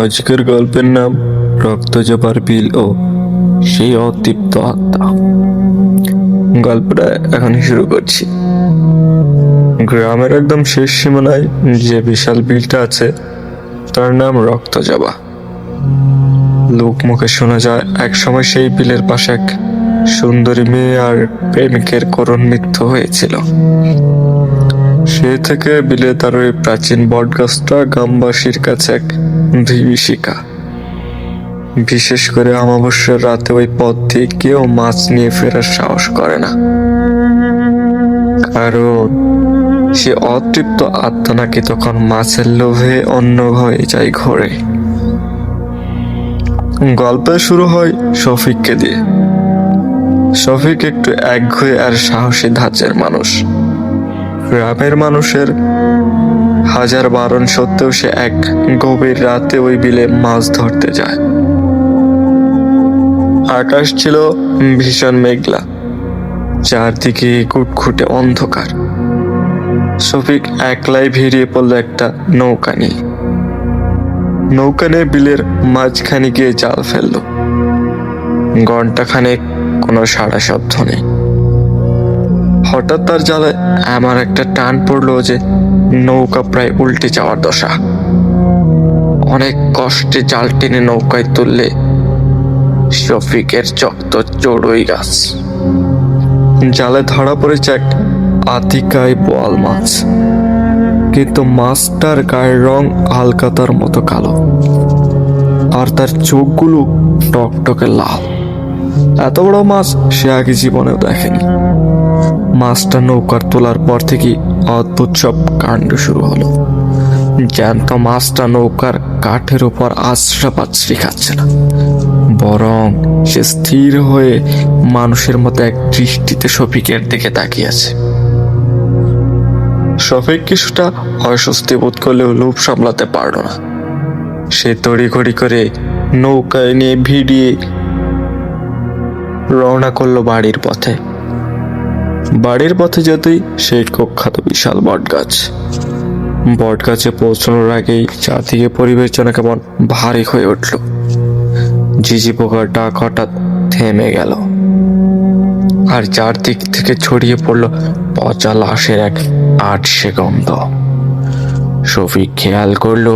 আজকের গল্পের নাম রক্তজবার বিল ও সেই অতৃপ্ত আত্মা। গল্পটা এখনই শুরু করছি। গ্রামের একদম শেষ সীমানায় যে বিশাল বিলটা আছে তার নাম রক্তজবা। লোক মুখে শোনা যায় এক সময় সেই বিলের পাশে এক সুন্দরী মেয়ে আর প্রেমিকের করুণ মৃত্যু হয়েছিল। সে থেকে বিলে তার ওই প্রাচীন বটগাছটা গ্রামবাসীর কাছে এক বিভীষিকা। বিশেষ করে অমাবস্যার রাতে ওই পথ দিয়ে কেউ মাছ নিয়ে ফেরার সাহস করে না, কারণ সে অতৃপ্ত আত্মা নাকি তখন মাছের লোভে অন্য হয়ে যায় ঘরে। গল্প শুরু হয় শফিককে দিয়ে। শফিক একটু একঘেয়ে আর সাহসী ধাঁচের মানুষ। গ্রামের মানুষের হাজার বারণ সত্ত্বেও সে এক গভীর রাতে ওই বিলে মাছ ধরতে যায়। আকাশ ছিল ভীষণ মেঘলা, চারদিকে কুটকুটে অন্ধকার। শফিক একলাই ভিড়িয়ে পড়ল একটা নৌকা নিয়ে। বিলের মাঝখানে গিয়ে জাল ফেললো। ঘন্টাখানেক কোনো সাড়া শব্দ নেই। হঠাৎ তার জালে এমন একটা টান পড়লো যে নৌকা প্রায় উল্টে যাওয়ার দশা। অনেক কষ্টে জাল টেনে নৌকায় তুললে শফিকের চোখ তো চড়ুই গাছ। জালে ধরা পড়েছে এক আতিকায় বোয়াল মাছ, কিন্তু মাছটার গায়ের রং হালকাতার মতো কালো আর তার চোখগুলো টকটকে লাল। এত বড় মাছ সে আগে জীবনেও দেখেনি। মাছটা নৌকার তোলার পর থেকে অদ্ভুত সব কাণ্ড শুরু হলো। জ্যান্ত মাছটা নৌকার কাঠের উপর আছড়া পাছড়ি খাচ্ছে না, বরং সে স্থির হয়ে মানুষের মতো এক দৃষ্টিতে শফিকের দিকে তাকিয়ে আছে। শফিক কিছুটা অস্বস্তি বোধ করলেও লোভ সামলাতে পারল না। সে তড়িঘড়ি করে নৌকায় নিয়ে ভিড়িয়ে রওনা করলো বাড়ির পথে। যেতেই সেই কুখ্যাত বিশাল বটগাছে পৌঁছানোর আগেই চারদিকে পরিবেশ যেন কেমন ভারী হয়ে উঠল। ঝিঝি পোকার ডাক হঠাৎ থেমে গেল, আর চারদিক থেকে ছড়িয়ে পড়লো পচা লাশের এক আটশে গন্ধ। শফিক খেয়াল করলো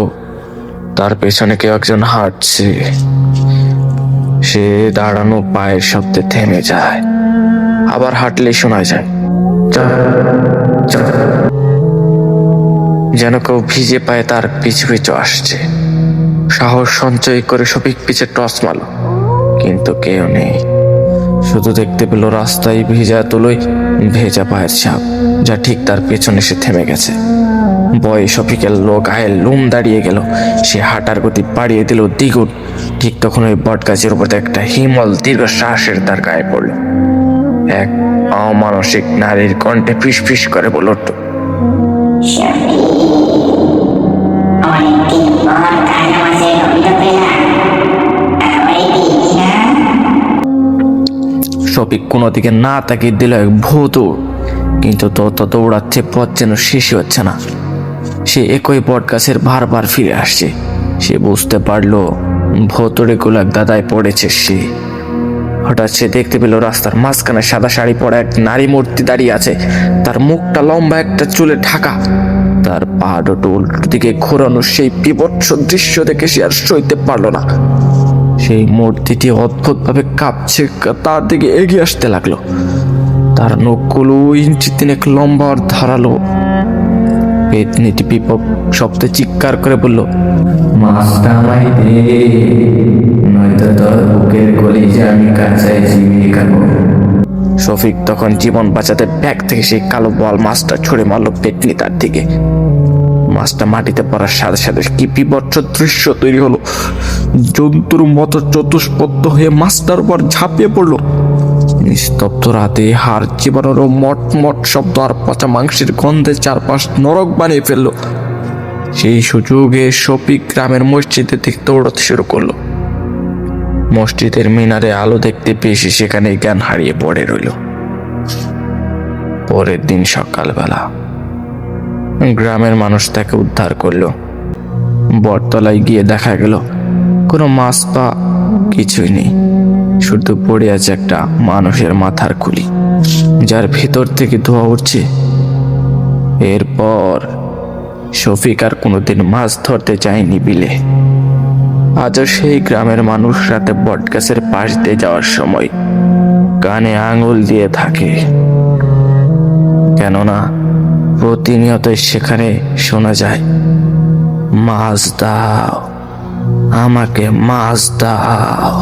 তার পেছনে কেউ একজন হাঁটছে। সে দাঁড়ানো পায়ের শব্দে থেমে যায়, আবার হাঁটলে শোনা যায় যেন কেউ ভিজে পায়ে তার পিছু পিছু আসছে। সাহস সঞ্চয় করে শফিক পিছে টর্চ মারল, কিন্তু কেউ নেই। শুধু দেখতে পেল রাস্তায় ভিজা তুলোয় ভেজা পায়ের ছাপ, যা ঠিক তার পেছনে সে থেমে গেছে। ভয়ে শফিকের গায়ে লোম দাঁড়িয়ে গেল। সে হাঁটার গতি বাড়িয়ে দিল দ্বিগুণ। ঠিক তখন ওই বট গাছের উপর একটা হিমল দীর্ঘ শ্বাসের তার গায়ে পড়ল। এক অমানসিক নারীর কণ্ঠে ফিস ফিস করে বলল, শফিক কোনো দিকে না তাকিয়ে দিল এক ভূত, কিন্তু তত দৌড়াচ্ছে, পথ যেন শেষই হচ্ছে না। সে একই বট গাছের বারবার ফিরে আসছে। সে বুঝতে পারলো ভোতরে গোলাক দাদায় পড়েছে সে। হঠাৎ সে দেখতে পেল রাস্তার মাঝখানে সাদা শাড়ি পরা এক নারী মূর্তি দাঁড়িয়ে আছে। তার মুখটা লম্বা একটা চুলে ঢাকা, তার পা দুটো উল্টো দিকে ঘোরানো। সেই বিভৎস দৃশ্য দেখে সে আর সইতে পারলো না। সেই মূর্তিটি অদ্ভুত ভাবে কাঁপছে, তার দিকে এগিয়ে আসতে লাগলো। তার নখগুলো ইঞ্চি তিনেক লম্বা আর ধারালো। পেতনিটি বিপদ শব্দে চিৎকার করে বলল, মাছটা আমায় দে, নয়তো তোর বুকের কলিজা আমি কাঁচায় চিবিয়ে খাবো। শফিক তখন জীবন বাঁচাতে ব্যাগ থেকে সেই কালো বল মাছটা ছুঁড়ে মারলো পেতনি তার দিকে। মাছটা মাটিতে পড়ার সাথে সাথে কি বিভৎস দৃশ্য তৈরি হলো। জন্তুর মতো চতুষ্পদ হয়ে মাছটার উপর ঝাঁপিয়ে পড়লো। নিস্তব্ধ রাতে হাড় চিবানোরও মট মট শব্দ আর পচা মাংসের গন্ধে চারপাশ নরক বানিয়ে ফেললো। সেই সুযোগে শফিক গ্রামের মসজিদের দিকে দৌড়াতে শুরু করলো। মসজিদের মিনারে আলো দেখতে পেয়ে সেখানে জ্ঞান হারিয়ে পড়ে রইল। পরের দিন সকালবেলা গ্রামের মানুষ তাকে উদ্ধার করলো। বটতলায় গিয়ে দেখা গেল কোনো মাছ পা কিছুই নেই, শুধু পড়ে আছে একটা মানুষের মাথার খুলি, যার ভেতর থেকে ধোঁয়া উঠছে। এরপর শফিক আর কোনোদিন মাছ ধরতে যায়নি বিলে। আজও সেই গ্রামের মানুষ রাতে বটগাছের পাশ দিয়ে যাওয়ার সময় কানে আঙুল দিয়ে থাকে, কেননা প্রতিনিয়তই সেখানে শোনা যায়, মাছ দাও, আমাকে মাছ দাও।